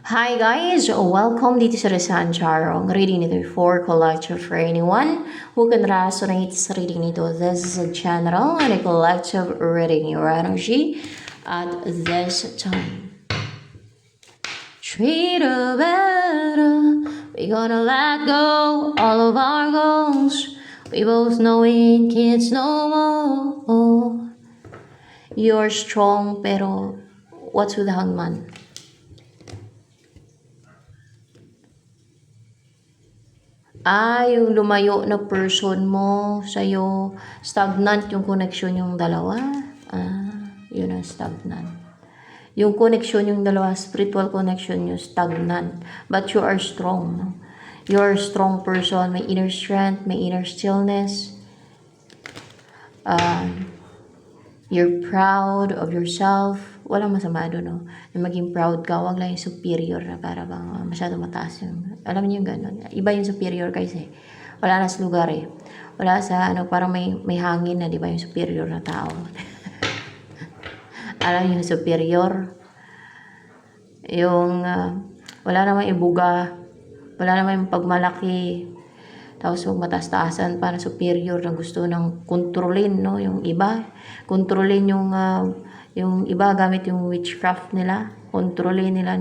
Hi guys! Welcome dito sa Resan Charong. Reading nito for collective for anyone who can resonate sa reading nito. This is a general and a collective reading your energy at this time. Treat her better. We're gonna let go all of our goals. We both know we ain't kids no more. You're strong pero what's with the hangman? Yung lumayo na person mo sa'yo, stagnant yung connection yung dalawa. Yun ang stagnant. Yung connection yung dalawa, spiritual connection yung stagnant. But you are strong. No? You're a strong person. May inner strength, may inner stillness. You're proud of yourself. Walang masama doon, no? Na maging proud ka, wag lang yung superior na para bang masyado mataas yung, alam niyo yung gano'n. Iba yung superior guys eh. Wala na sa lugar eh. Wala sa, parang may hangin na, di ba, yung superior na tao. Alam yung superior. Yung, wala namang ibuga. Wala namang pagmalaki. Tapos huwag mataas-taasan para superior na gusto ng kontrolin, no? Yung iba. Kontrolin yung iba gamit yung witchcraft nila. Kontrolin nila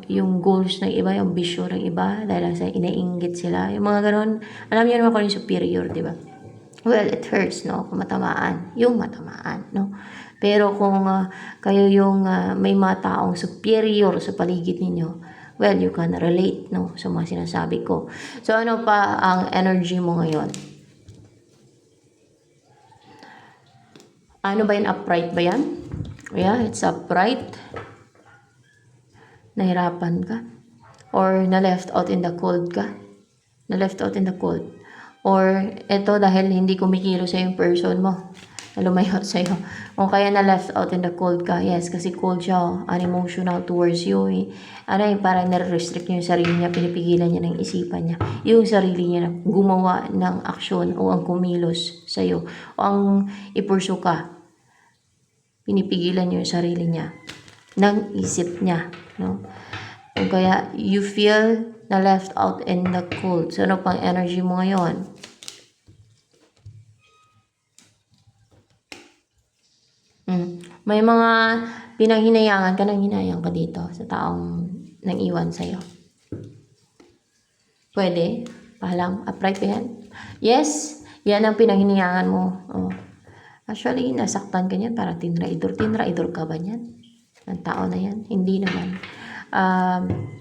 yung goals ng iba, yung vision ng iba dahil sa inainggit sila. Yung mga ganon. Alam niyo naman kung yung superior, di ba? Well, it hurts, no? Kung matamaan. Yung matamaan, no? Pero kung kayo yung may mga taong superior sa paligid ninyo, well, you can relate, no? Sa mga sinasabi ko. So, ano pa ang energy mo ngayon? Ano ba yan? Upright ba yan? Yeah, it's upright. Nahirapan ka? Or na-left out in the cold ka? Na-left out in the cold? Or eto dahil hindi kumikilo sa yung person mo, na lumayo sa'yo. Kung kaya na-left out in the cold ka, yes, kasi cold siya, unemotional towards you. Parang nare-restrict niya yung sarili niya, pinipigilan niya ng isipan niya. Yung sarili niya na gumawa ng aksyon o ang kumilos sa'yo, o ang ipursu ka. Pinipigilan niya yung sarili niya ng isip niya, no? Kung kaya you feel na left out in the cold. So, ano pang energy mo ngayon? May mga pinanghinayangan ka, nang hinayang ka dito sa taong nang iwan sa'yo. Pwede? Pahalang, upright ba yan? Yes, yan ang pinanghinayangan mo. Oh. Actually, nasaktan ka niyan, parang tinraidor. Tinraidor ka ba niyan? Ang tao na yan? Hindi naman.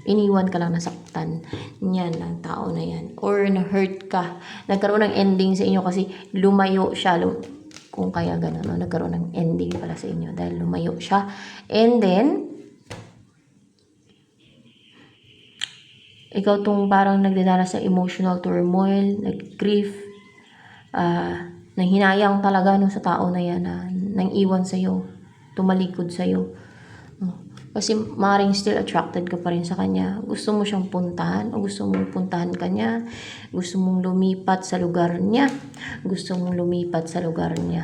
Iniwan ka lang, nasaktan niyan ang tao na yan. Or na-hurt ka. Nagkaroon ng ending sa inyo kasi lumayo siya. Kung kaya gano'n, no? Nagkaroon ng ending pala sa inyo dahil lumayo siya. And then, ikaw tong parang nagdadala sa emotional turmoil, nag-grief, nang hinayang talaga no, sa tao na yan na nang iwan sa'yo, tumalikod sa'yo. Kasi maaaring still attracted ka pa rin sa kanya. Gusto mo siyang puntahan o gusto mong puntahan kanya. Gusto mong lumipat sa lugar niya. Gusto mong lumipat sa lugar niya.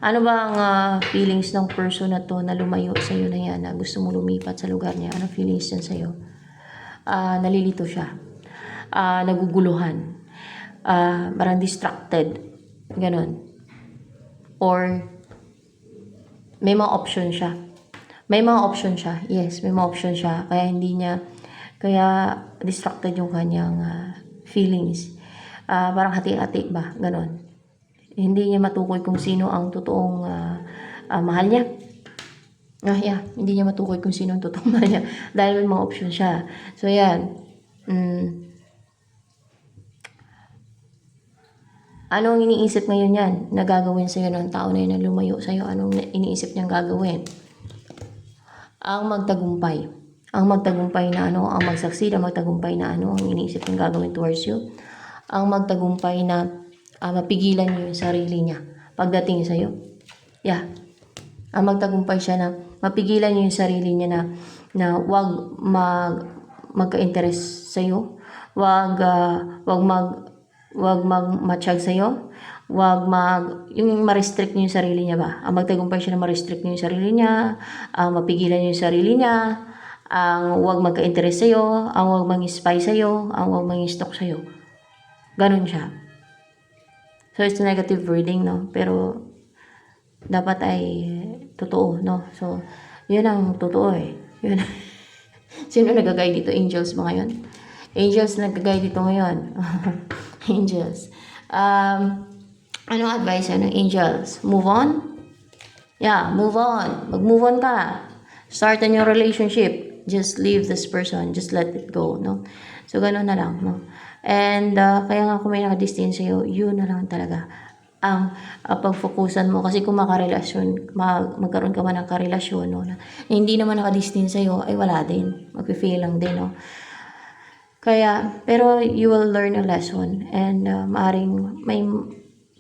Ano ba ang feelings ng person na to na lumayo sa'yo na yan na gusto mong lumipat sa lugar niya? Ano feelings yan sa'yo? Nalilito siya. Naguguluhan. Parang distracted. Ganon. Or may mga option siya. May mga option siya. Yes, may mga option siya. Kaya distracted yung kanyang feelings. Parang hati-hati ba? Ganon. Hindi niya matukoy kung sino ang totoong mahal niya. Hindi niya matukoy kung sino ang totoong mahal niya. Dahil may mga option siya. So, yan. Anong iniisip ngayon yan na gagawin sa'yo ng tao na yun na lumayo sa'yo? Anong iniisip niyang gagawin? Ang magtagumpay. Ang magtagumpay na ano, ang magsucceed, ang magtagumpay na ano, ang iniisip niyang gagawin towards you. Ang magtagumpay na mapigilan niyo yung sarili niya pagdating sa'yo. Yeah. Ang magtagumpay siya na mapigilan niyo yung sarili niya na wag magka-interest sa'yo. Wag magmatsyag sa'yo. yung ma-restrict niya yung sarili niya ba? Ang magtagumpay siya na ma-restrict niya yung sarili niya, ang mapigilan niya yung sarili niya, ang huwag magka-interest sa'yo, ang huwag mang-spy sa'yo, ang huwag mang-stalk sa'yo. Ganun siya. So, it's a negative wording, no? Pero, dapat ay totoo, no? So, yun ang totoo eh. Yun. Sino nagagay dito? Angels ba ngayon? Angels nagagay dito ngayon. Angels. Anong advice ng angels? Move on? Yeah, move on. Mag-move on ka. Start a new relationship. Just leave this person. Just let it go, no? So, gano'n na lang, no? And, kaya nga kung may nakadistin sa'yo, yun na lang talaga ang pag-focusan mo. Kasi kung magkaroon ka man ng karelasyon, no, na hindi naman nakadistin sa'yo, ay wala din. Mag-fail lang din, no? Kaya, pero you will learn a lesson. And,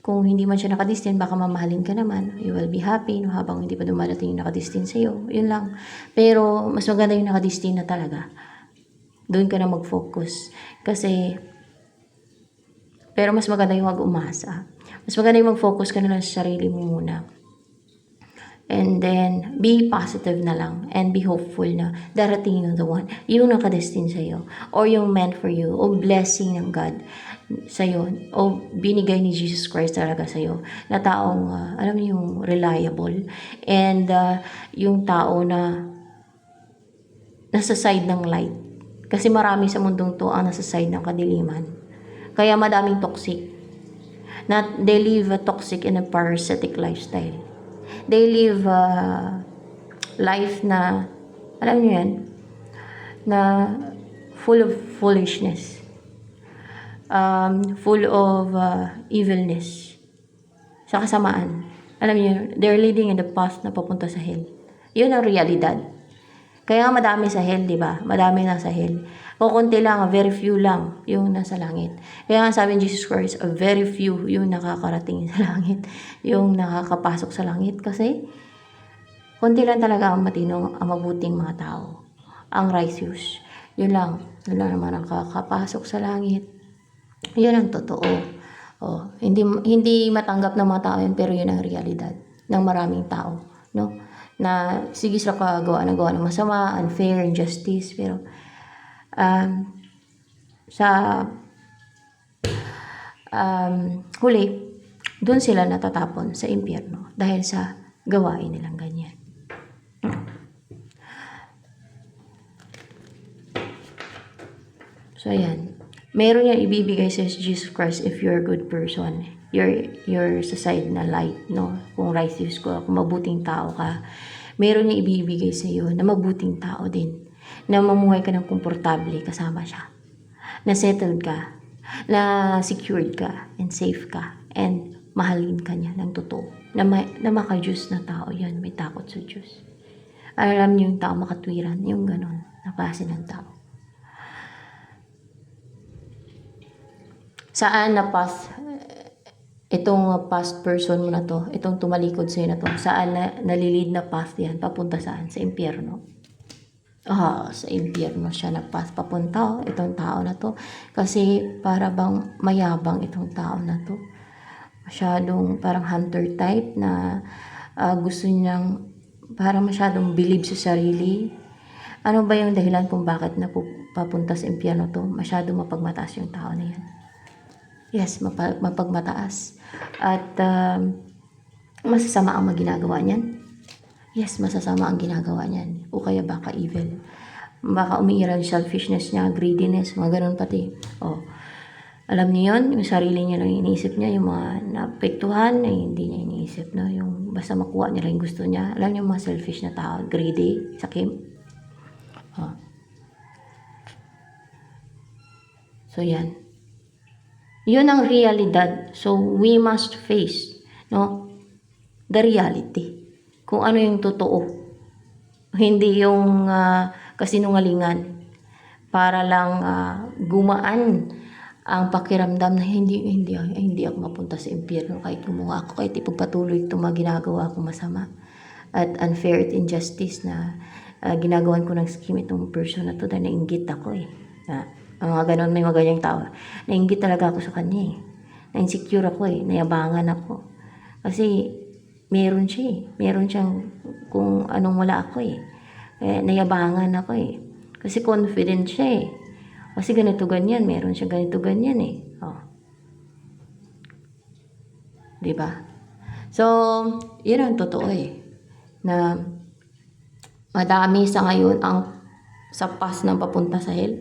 kung hindi man siya nakadistin, baka mamahalin ka naman. You will be happy, no, habang hindi pa dumadating yung nakadistin sa'yo. Yun lang. Pero, mas maganda yung nakadistin na talaga. Doon ka na mag-focus. Pero mas maganda yung mag-umasa. Mas maganda yung mag-focus ka na lang sa sarili mo muna. And then, be positive na lang and be hopeful na darating yung the one, yung nakadestin sa'yo, or yung meant for you, o blessing ng God sa'yo, o binigay ni Jesus Christ talaga sa'yo, na taong, alam mo yung reliable, and yung tao na nasa side ng light. Kasi marami sa mundong to ang nasa side ng kadiliman. Kaya madaming toxic. They live a toxic and a parasitic lifestyle. They live a life na, alam niyo yan, na full of foolishness. Full of evilness. Sa kasamaan. Alam niyo, they're leading in the path na papunta sa hell. Yun ang realidad. Kaya madami sa hell, di ba? Madami na sa hell. Kukunti lang, very few lang yung nasa langit. Kaya nga sabi ni Jesus Christ, a very few yung nakakarating sa langit, yung nakakapasok sa langit. Kasi, kunti lang talaga ang matino, ang mabuting mga tao. Ang righteous. Yun lang naman ang nakakapasok sa langit. Yun ang totoo. Hindi matanggap ng mga tao yun, pero yun ang realidad ng maraming tao. No? Na sige sila gawa ng masama, unfair, injustice, pero huli, doon sila natatapon sa impyerno dahil sa gawain nilang ganyan. So, ayan. Meron yan ibibigay sa Jesus Christ if you're a good person. You're sa side na light, no? Kung righteous ko, kung mabuting tao ka, meron niya ibibigay sa iyo na mabuting tao din. Na mamuhay ka ng komportable kasama siya. Na settled ka, na secured ka, and safe ka, and mahalin ka niya ng totoo. Na maka-Diyos na tao yan, may takot sa Diyos. Alam niyo yung tao makatwiran, yung ganon, na klase ng tao. Saan na path, itong past person mo na to, itong tumalikod sa'yo na to, saan na nalilid na path yan, papunta saan? Sa impyerno. Sa impyerno siya na path papunta, itong tao na to. Kasi para bang mayabang itong tao na to. Masyadong parang hunter type na gusto niyang parang masyadong believe sa sarili. Ano ba yung dahilan kung bakit papunta sa impyerno to? Masyadong mapagmataas yung tao na yan. Yes, mapagmataas. At masasama ang ginagawa niyan. Yes, masasama ang ginagawa niyan. O kaya baka evil. Baka umiiral yung selfishness niya, greediness, mga ganun pati. Alam niyo yun, yung sarili niya lang iniisip niya, yung mga naapektuhan na hindi niya iniisip, no? Yung basta makuha niya lang yung gusto niya. Alam niyo yung mga selfish na tao, greedy, sakim. So, yan. Yun ang realidad. So, we must face, no, the reality. Kung ano yung totoo. Hindi yung kasinungalingan. Para lang gumaan ang pakiramdam na hindi ako mapunta sa impyerno kahit gumawa ako, kahit ipagpatuloy itong mga ginagawa ko masama. At unfair at injustice na ginagawan ko ng scheme itong person na to dahil nainggit ako eh. Mga ganon, may mga ganyang tao. Nainggit talaga ako sa kanya eh. Na-insecure ako eh. Nayabangan ako. Kasi, meron siya eh. Meron siyang kung anong wala ako eh. Kaya nayabangan ako eh. Kasi confident siya eh. Kasi ganito ganyan. Meron siya ganito ganyan eh. Oh. Diba? So, yun ang totoo eh. Na madami sa ngayon ang sa pass ng papunta sa hell.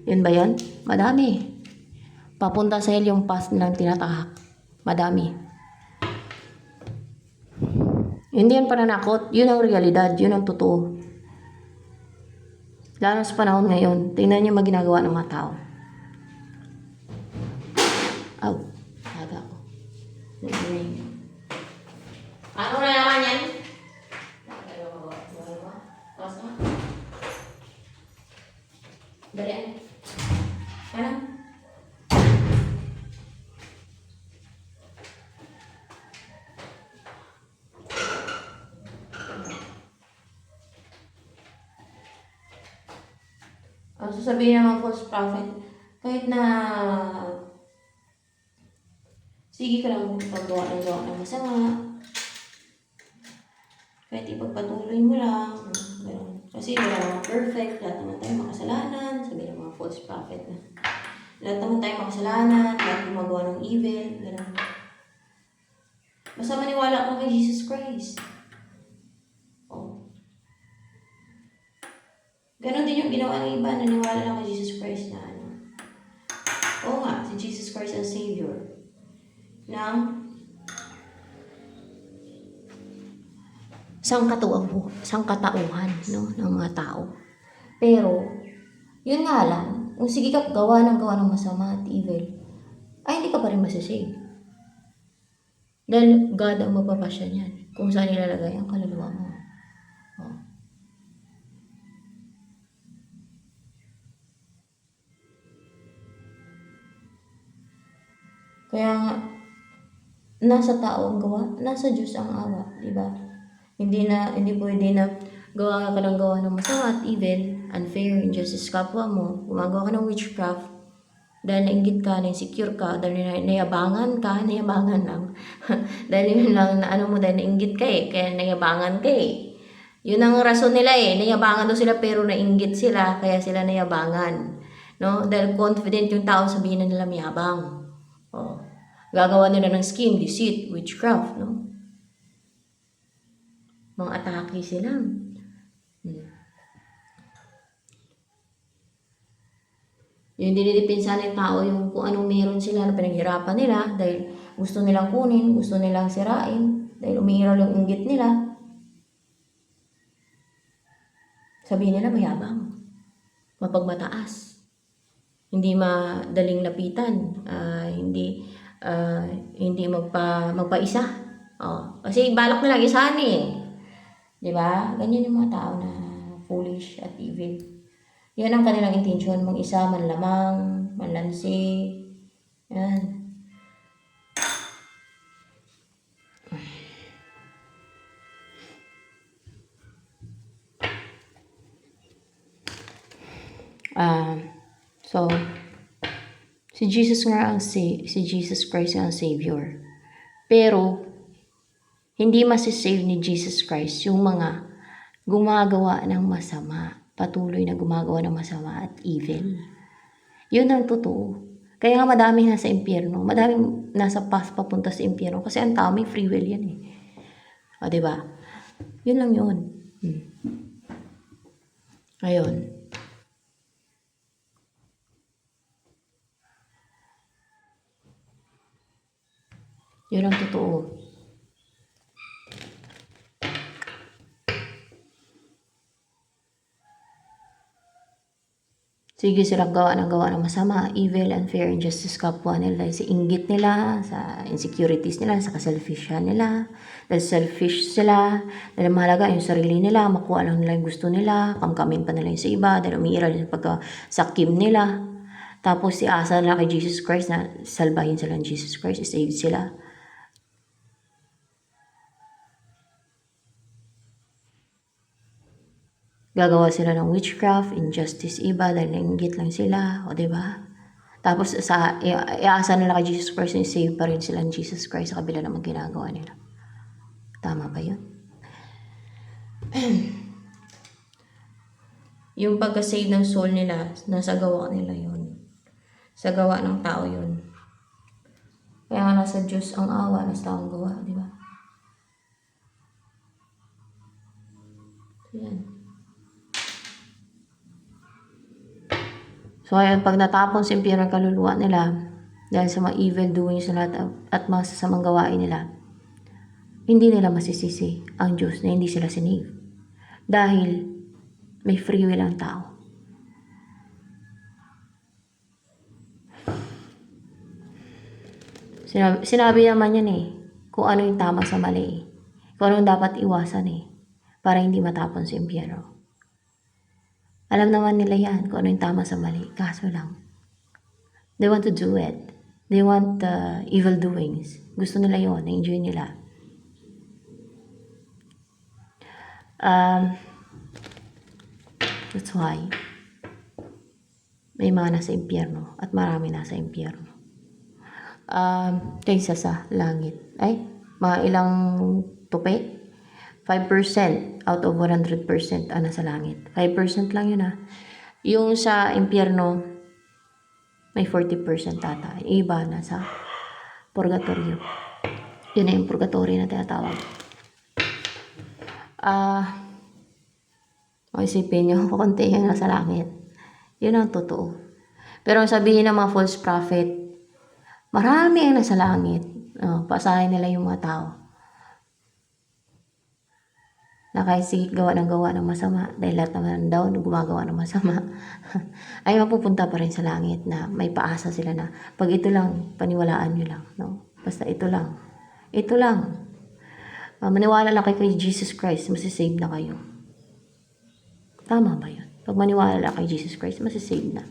Yun ba yun? Madami. Papunta sa hell yung pass nilang tinatahak. Madami. Hindi yan pananakot. Yun ang realidad. Yun ang totoo. Lalo sa panahon ngayon. Tingnan niyo maginagawa ng mga tao. Aw. Haga ko. Ano na naman yan? Dali. Ano? Ang sasabihin ng mga false prophet, kahit na sige ka lang paggawa ng masama, kahit ipagpatuloy mo lang, gano'n. Kasi wala mga perfect, lahat naman tayo makasalanan, sabi ng mga false prophet na. Lahat naman tayo makasalanan, lahat gumagawa ng evil, gano'n. Basta maniwala ka kay Jesus Christ. Oh. Ganon din yung ginawa ng iba, naniwala lang kay Jesus Christ na ano. Oo nga, si Jesus Christ ang Savior ng sangkatauhan, no, ng mga tao. Pero, yun nga lang, kung sige ka gawa ng masama at evil, ay hindi ka pa rin masasave. Dahil God ang magpapasya niyan kung saan nilalagay ang kaluluwa mo. Oh. Kaya nga, nasa tao ang gawa, nasa Diyos ang awa, di ba? Hindi pwede na gawa ka ng gawa ng masama at evil, unfair, injustice kapwa mo, gumagawa ka ng witchcraft, dahil nainggit ka, na-insecure ka, dahil nayabangan lang. Dahil yun lang na ano mo, dahil nainggit ka eh, kaya nayabangan ka eh. Yun ang rason nila eh, nayabangan daw sila pero nainggit sila, kaya sila nayabangan. No? Dahil confident yung tao, sabihin na nila mayabang. Oh. Gagawa nila ng scheme, deceit, witchcraft, no? Mga atake sila. Yung dinidipinsa ng tao, yung kung anong meron sila na pinaghirapan nila dahil gusto nilang kunin, gusto nilang sirain, dahil umiiral yung inggit nila. Sabihin nila mayabang, mapagmataas, hindi madaling lapitan, hindi magpaisa. Oh, kasi balak nilang isahan eh. 'Di ba? Ganyan yung mga tao na foolish at evil. Yan ang kanilang intensyon, mag-isa, manlamang, manlansi. Yan. So, si Jesus Christ ang Savior. Pero, hindi masisave ni Jesus Christ yung mga gumagawa ng masama, patuloy na gumagawa ng masama at evil. Yun ang totoo. Kaya nga madaming nasa impyerno, madaming nasa path papunta sa impyerno kasi ang tao may free will yan eh. O, diba? Yun lang yun. Ayun. Yun ang totoo. Sige silang gawa ng masama, evil, unfair, injustice kapwa nila, sa inggit nila, sa insecurities nila, sa kaselfishan nila, dahil selfish sila, dahil mahalaga yung sarili nila, makuha lang nila yung gusto nila, kamkamin pa nila yung sa iba, dahil umiiral yung pagkasakim nila. Tapos iasa nila kay Jesus Christ na salbahin sila ng Jesus Christ, save sila. Gagawa sila ng witchcraft, injustice iba, dahil nainggit lang sila, o diba? Tapos iasa nila kay Jesus Christ na save pa rin sila ng Jesus Christ sa kabila naman ginagawa nila. Tama ba yun? Yung pagka-save ng soul nila, nasa gawa nila yun. Sa gawa ng tao yun. Kaya nga nasa Diyos ang awa, nasa taong gawa, di ba? Yan. So ayun, pag natapon sa impyerno ang kaluluwa nila, dahil sa mga evil doings nila at mga sasamang gawain nila, hindi nila masisisi ang Diyos na hindi sila sinave. Dahil may free will ang tao. Sinabi naman yan kung ano yung tama sa mali kung ano yung dapat iwasan para hindi matapon sa impyerno. Alam naman nila yan kung ano yung tama sa mali, kaso lang they want to do it. They want evil doings. Gusto nila yun, na-enjoy nila. That's why may mga nasa impyerno at marami nasa impyerno. Kaysa sa langit. Ay, mga ilang tupi? 5% out of 100% ang nasa langit. 5% lang yun Yung sa impyerno, may 40% ata. Iba nasa purgatorio. Yun na yung purgatorio na tinatawag. Isipin nyo, kukunti yung nasa langit. Yun ang totoo. Pero sabihin ng mga false prophet, marami ang nasa langit. Pasahin nila yung mga tao. Na kahit sige gawa ng masama, dahil lahat naman daw gumagawa ng masama, ay mapupunta pa rin sa langit na may paasa sila na pag ito lang, paniwalaan nyo lang. No? Basta ito lang. Ito lang. Maniwala lang kayo kay Jesus Christ, masisave na kayo. Tama ba yun? Pag maniwala lang kay Jesus Christ, masisave na.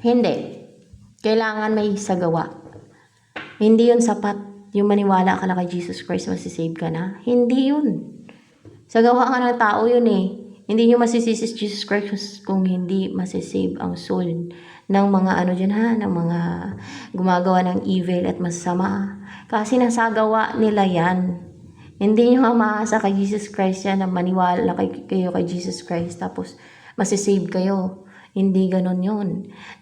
Hindi. Kailangan may sagawa. Hindi yun sapat. Yung maniwala ka lang kay Jesus Christ, masisave ka na. Hindi yun. Sagawa ka ng tao yun Hindi nyo masisisi Jesus Christ kung hindi masisave ang soul ng mga ng mga gumagawa ng evil at masama. Kasi nasagawa nila yan. Hindi nyo maasa kay Jesus Christ yan na maniwala kayo kay Jesus Christ tapos masisave kayo. Hindi ganon yun.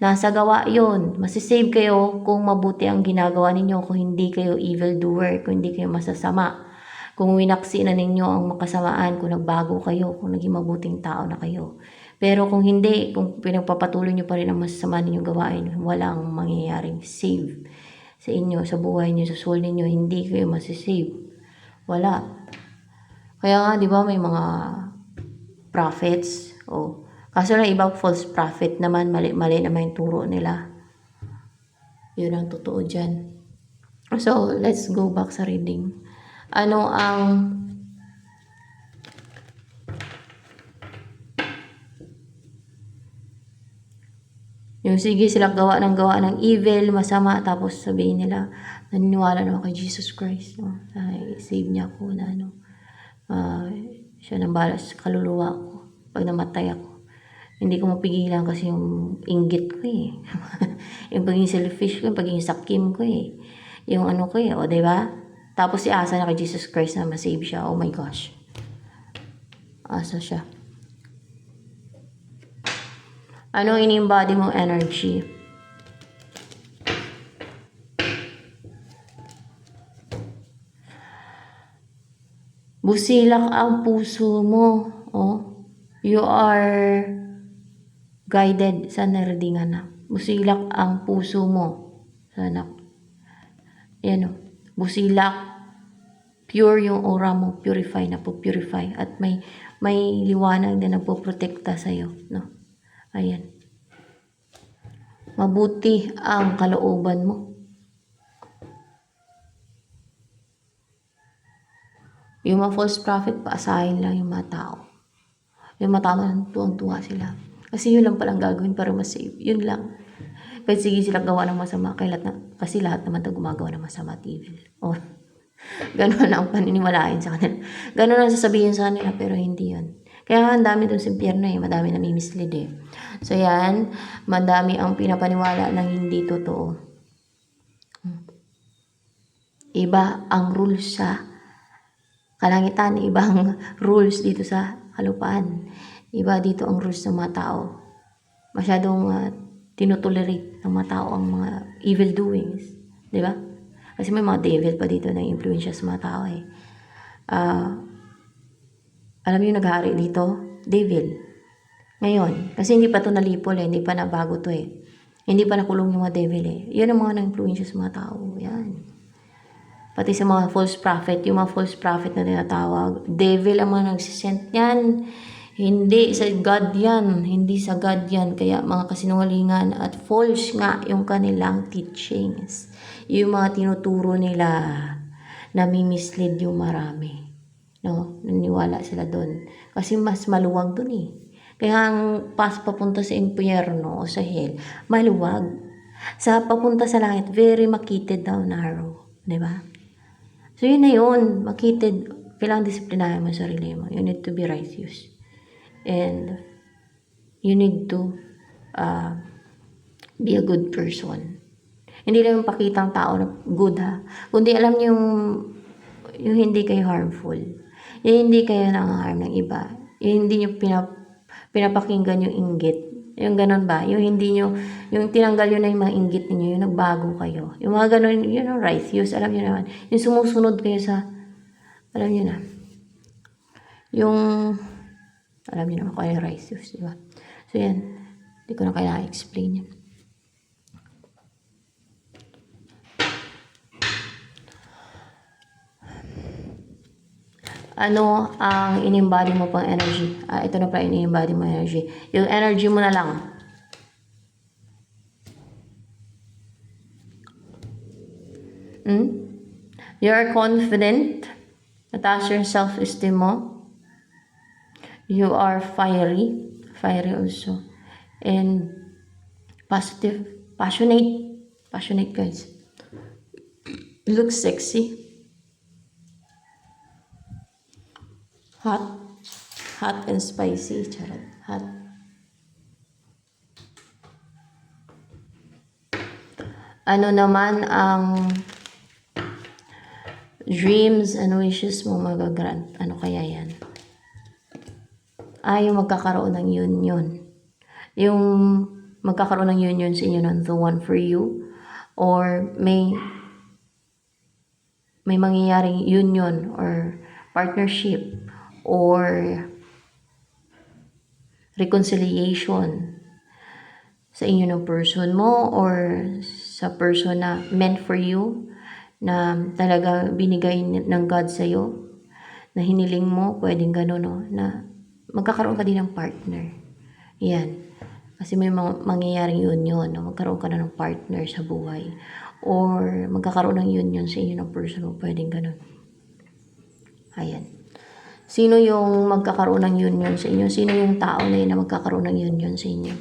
Nasa gawa yun. Masisave kayo kung mabuti ang ginagawa ninyo, kung hindi kayo evildoer, kung hindi kayo masasama. Kung winaksi na ninyo ang makasamaan, kung nagbago kayo, kung naging mabuting tao na kayo. Pero kung hindi, kung pinagpapatuloy nyo pa rin ang masasama ninyong gawain, walang mangyayaring save sa inyo, sa buhay nyo, sa soul ninyo, hindi kayo masisave. Wala. Kaya nga, di ba, may mga prophets, kaso lang ibang false prophet naman, mali naman yung turo nila. Yun ang totoo dyan. So, let's go back sa reading. Ano ang yung sige sila gawa ng evil, masama, tapos sabihin nila, naniniwala naman kay Jesus Christ. Ay, save niya ako na siya nang balas kaluluwa ko pag namatay ako. Hindi ko mapigilan kasi yung inggit ko yung pagiging selfish ko, yung pagiging sakim ko yung ano ko diba? Tapos asa na kay Jesus Christ na masave siya. Oh my gosh. Asa siya. Anong ini-embody mong energy? Busilak ang puso mo. You are guided sa naradingan na. Busilak ang puso mo. Sana. Yan busilak. Pure yung aura mo. Purify na po. Purify. At may liwanag na nagpoprotekta sa'yo. No? Ayan. Mabuti ang kalooban mo. Yung mga false prophet, paasahin lang yung mga tao. Yung mga tao, tuwang-tuwa sila. Kasi yun lang palang gagawin para ma-save. Yun lang. Kahit sige sila gawa ng masama, kasi lahat naman ito gumagawa ng masama at evil. Ganun lang paniniwalain sa kanila. Ganun lang sasabihin sa kanila, pero hindi yun. Kaya ang dami dun sa impyerno madami nami-mislead So yan, madami ang pinapaniwala ng hindi totoo. Iba ang rules sa kalangitan, ibang rules dito sa kalupaan. Iba dito ang rules ng mga tao. Masyadong tinotolerate ng mga tao ang mga evil doings. Di ba? Kasi may mga devil pa dito na influensya sa mga tao alam niyo naghari dito? Devil. Ngayon, kasi hindi pa to nalipol hindi pa nabago to Hindi pa nakulong yung mga devil Yun ang mga na-influensya sa mga tao. Yan. Pati sa mga false prophet, yung mga false prophet na tinatawag, devil ang mga nagsisent yan. Hindi sa God yan. Hindi sa God yan. Kaya mga kasinungalingan at false nga yung kanilang teachings. Yung mga tinuturo nila, nami-mislead yung marami. No? Naniwala sila doon. Kasi mas maluwag doon Kaya ang papunta sa impyerno o sa hell, maluwag. Sa papunta sa langit, very makitid daw, narrow. Diba? So yun na yun, makitid. Kailangan disiplinahin mo sarili mo. You need to be righteous. And you need to be a good person. Hindi lang yung pakitang tao na good kundi alam niyo yung hindi kayo harmful. Yung hindi kayo nang-harm ng iba. Yung hindi niyo pinapakinggan yung inggit. Yung ganun ba? Yung hindi nyo, yung tinanggal yun na yung mga inggit ninyo, yung nagbago kayo. Yung mga ganun, yun ang righteous. Alam nyo naman. Yung sumusunod kayo sa, alam nyo na. Yung, alam nyo naman kung ano yung righteous, di ba? So yan. Hindi ko na kailangan explain yan. Ano ang in-embody mo pang energy? Ito na pala in-embody mo energy. Yung energy mo na lang. You are confident. Mataas yung self-esteem mo. You are fiery. Fiery also. And positive. Passionate. Passionate guys. You look sexy. Hot. Hot and spicy. Charot. Hot. Ano naman ang dreams and wishes mo magagrant? Ano kaya yan? Yung magkakaroon ng union. Yung magkakaroon ng union sa inyo ng the one for you. Or may mangyayaring union or partnership or reconciliation sa inyo ng person mo or sa person na meant for you, na talaga binigay ng God sa'yo, na hiniling mo, pwedeng gano'n, no? Na magkakaroon ka din ng partner. Yan. Kasi may mangyayaring union, no? Magkaroon ka na ng partner sa buhay. Or magkakaroon ng union sa inyo ng person mo, pwedeng gano'n. Ayan. Sino yung magkakaroon ng union sa inyo? Sino yung tao na yun na magkakaroon ng union sa inyo?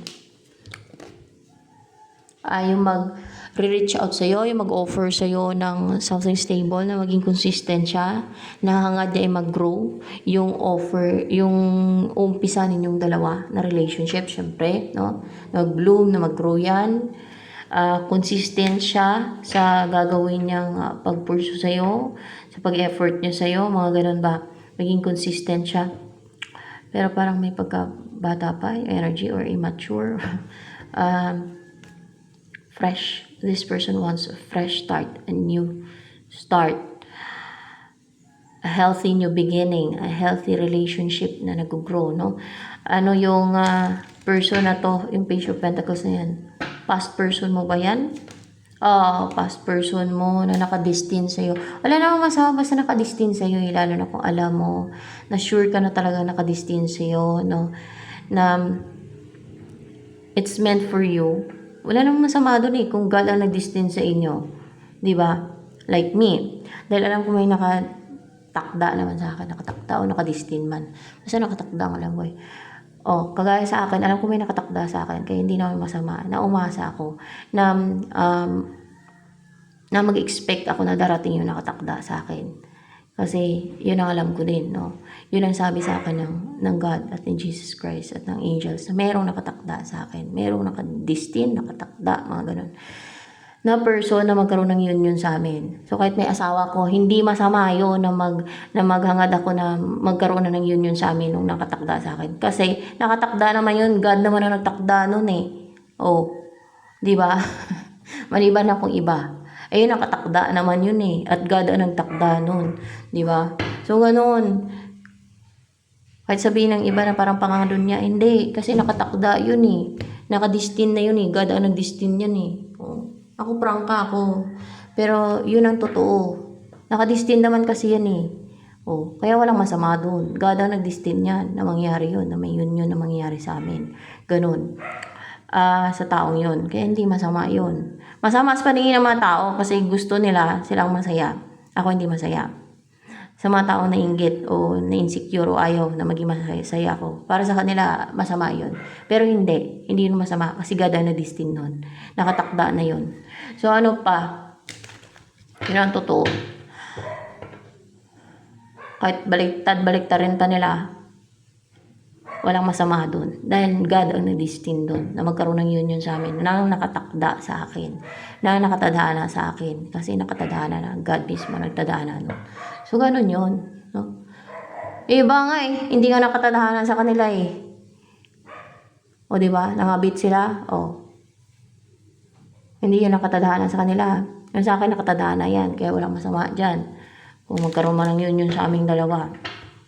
Yung mag-reach out sa'yo, yung mag-offer sa'yo ng something stable, na maging consistent siya, nakahangad niya ay mag-grow, yung offer, yung umpisa ninyong dalawa na relationship, syempre, no? Mag-bloom, na mag-grow yan. Consistent siya sa gagawin niyang pag-pursue sa'yo, sa pag-effort niya sa'yo, mga ganun ba? Maging consistent siya. Pero parang may pagkabata pa, energy or immature. Fresh. This person wants a fresh start, a new start. A healthy new beginning, a healthy relationship na nag-grow, no? Ano yung person na to, yung Page of Pentacles na yan? Past person mo ba yan? Past person mo na nakadestin sa'yo. Wala namang masama basta nakadestin sa'yo, lalo na kung alam mo na sure ka na talaga nakadestin sa'yo, no? Na it's meant for you. Wala namang masama doon kung God ang nag-destin sa inyo. Diba? Like me. Dahil alam ko may nakatakda naman sa akin, nakatakda o nakadestin man. Basta nakatakda ang alam ko kagaya sa akin, alam ko may nakatakda sa akin, kaya hindi naman masama, na umasa ako, na mag-expect ako na darating yung nakatakda sa akin. Kasi yun ang alam ko din, no? Yun ang sabi sa akin ng God at ng Jesus Christ at ng angels na merong nakatakda sa akin. Merong nakadestin, nakatakda, mga ganun. Na person na magkaroon ng union sa amin. So kahit may asawa ko, hindi masama yun na maghangad ako na magkaroon na ng union sa amin nung nakatakda sa akin. Kasi nakatakda naman yun, God naman ang nagtakda nun eh. Oh, di ba? Maliban na kung iba. Ayun, nakatakda naman yun eh. At God ang nagtakda nun. Di ba? So, ganun. Kahit sabihin ng iba na parang pangangalun niya, hindi. Kasi nakatakda yun eh. Nakadestin na yun eh. God ang nagdestin yan eh. Oh. Ako, prangka ako. Pero, yun ang totoo. Nakadestin naman kasi yan eh. Oh, kaya walang masama doon. God ang nagdestin yan na mangyari yun. Na may yun na mangyari sa amin. Ganun. Sa taong yun. Kaya hindi masama yun. Masama sa paningin ng mga tao kasi gusto nila silang masaya. Ako hindi masaya. Sa mga taong nainggit o na-insecure o ayaw na maging masaya ako. Para sa kanila, masama yun. Pero hindi. Hindi yun masama kasi God ang na-destin nun. Nakatakda na yun. So ano pa? Yun ang totoo. Kahit baliktarin pa nila, walang masama doon. Dahil God ang nag-destin doon na magkaroon ng union sa amin. Nang nakatakda sa akin. Nang nakatadhana sa akin. Kasi nakatadhana na. God mismo nagtadhana doon. So, ganun yun. No? Iba nga eh. Hindi nga nakatadhana sa kanila eh. O, diba? Nangabit sila. O. Hindi yun nakatadhana sa kanila. Yung sa akin nakatadhana yan. Kaya walang masama dyan. Kung magkaroon man ng union sa aming dalawa.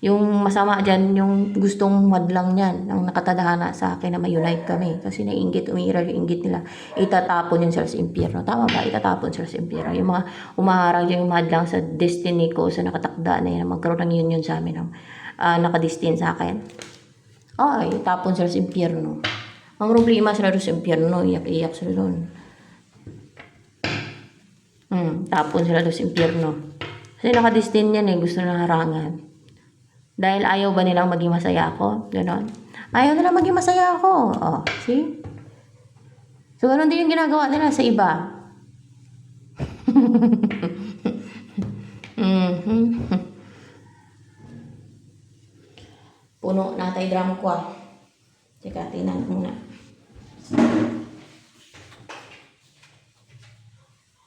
Yung masama dyan, yung gustong madlang yan, ang nakatadhana sa akin na ma-unite kami. Kasi naiinggit, umiiral yung inggit nila. Itatapon yun sila sa impyerno. Tama ba? Itatapon sila sa impyerno. Yung mga umaharang yung madlang sa destiny ko, sa nakatakda na yan, magkaroon ng union sa amin, nakadestin sa akin. Ay, tapon sila sa impyerno. Ang problema sila doon sa impyerno, iyak-iyak sila doon. Tapon sila doon sa impyerno. Kasi nakadestin yan eh, gusto na harangan. Dahil ayaw ba nilang maging masaya ako? Ganon. Ayaw nilang maging masaya ako. Oh, see? So, ganon din yung ginagawa nila sa iba. Puno na tayo drum ko ah. Teka, tingnan muna.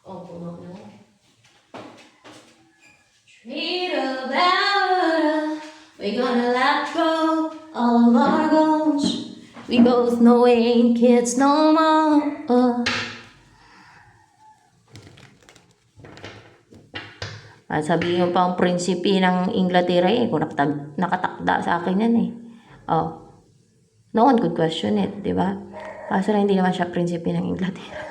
Oh, puno na. Treat about we're gonna let go all of our goals. We both know we ain't kids no more. Sabihin mo pa ang prinsipe ng Inglaterra eh, kung nakatakda sa akin yan eh. Oh, no one could question it, di ba? Kaso lang hindi naman siya prinsipe ng Inglaterra.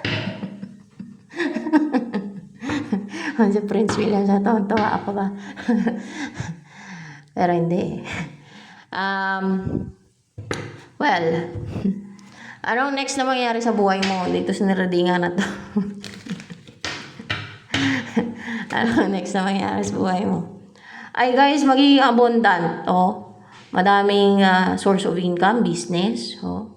Si Prince William sa tawa ako ba? Pero hindi. Well, anong next na mangyayari sa buhay mo dito sa niradingan na to? Anong next na mangyayari sa buhay mo? Ay guys, magiging abundant. Oh. Madaming source of income, business. Oh.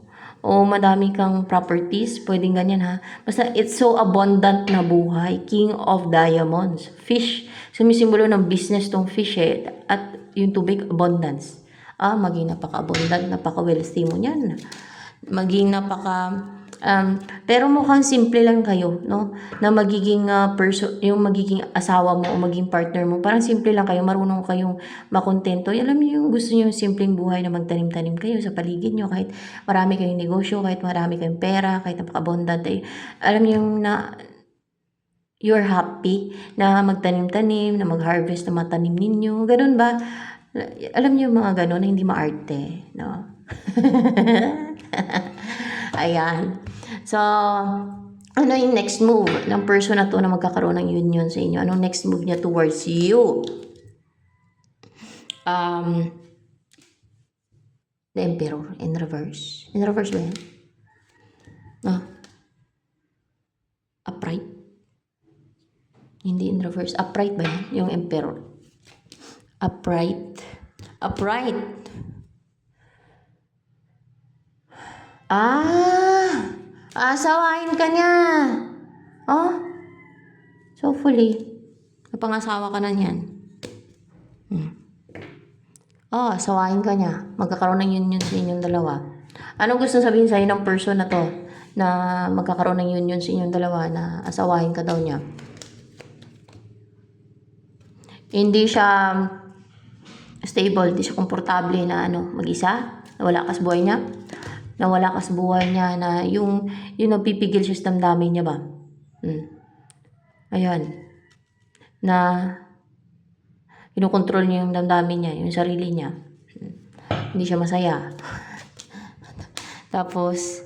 O madami kang properties, pwedeng ganyan ha. Basta it's so abundant na buhay. King of diamonds. Fish. Sumisimbolo ng business tong fish eh. At yung tubig, abundance. Maging napaka-abundant, napaka-wealthy mo niyan. Maging pero mukhang simple lang kayo, no? Na magiging yung magiging asawa mo o magiging partner mo, parang simple lang kayo, marunong kayong makontento. Alam niyo yung gusto niyo yung simpleng buhay na magtanim-tanim kayo sa paligid niyo, kahit marami kayong negosyo, kahit marami kayong pera, kahit napaka-abundant. Alam niyo yung you're happy na magtanim-tanim, na mag-harvest na matanim ninyo. Ganun ba? Alam niyo yung mga ganun na hindi maarte, no? Ayan. So, ano yung next move ng person na to na magkakaroon ng union sa inyo? Anong next move niya towards you? The Emperor in reverse. In reverse ba yan? Upright? Hindi in reverse. Upright ba yan? Yung Emperor. Upright. Upright. Asawain ka niya. Oh? So, fully. Napangasawa ka na niyan. Oh, asawahin ka niya. Magkakaroon ng union sa inyong dalawa. Anong gusto sabihin sa'yo ng person na to na magkakaroon ng union sa inyong dalawa na asawahin ka daw niya? Hindi siya stable, hindi siya komportable na mag-isa, nawala ka sa buhay niya. Nawala ka sa buhay niya na yung nagpipigil siya sa damdamin niya ba? Ayan. Na kinukontrol niya yung damdamin niya, yung sarili niya. Hindi siya masaya. Tapos,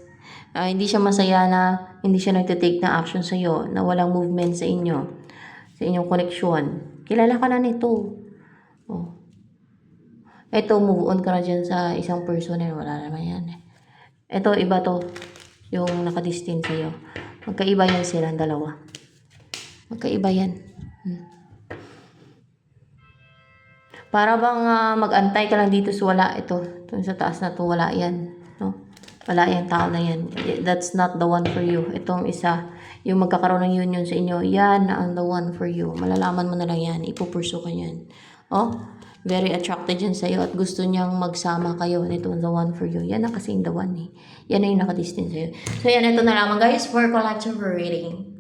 hindi siya masaya na hindi siya nagtitake ng action sa iyo, na walang movement sa inyo, sa inyong connection. Kilala ka na nito. Oh. Ito, move on ka na dyan sa isang person na wala naman yan. Ito, iba to. Yung nakadistance sa iyo. Magkaiba yan silang dalawa. Magkaiba yan. Para bang mag-antay ka lang dito sa wala ito. Ito sa taas na to, wala yan. No? Wala yan, tao na yan. That's not the one for you. Itong isa, yung magkakaroon ng union sa inyo, yan ang the one for you. Malalaman mo na lang yan. Ipupurso ka yan. Oh, very attracted yan sa'yo at gusto niyang magsama kayo. Ito the one for you. Yan ang kasing the one eh. Yan ang yung nakadistance sa'yo. So yan, ito na lamang guys for collective reading.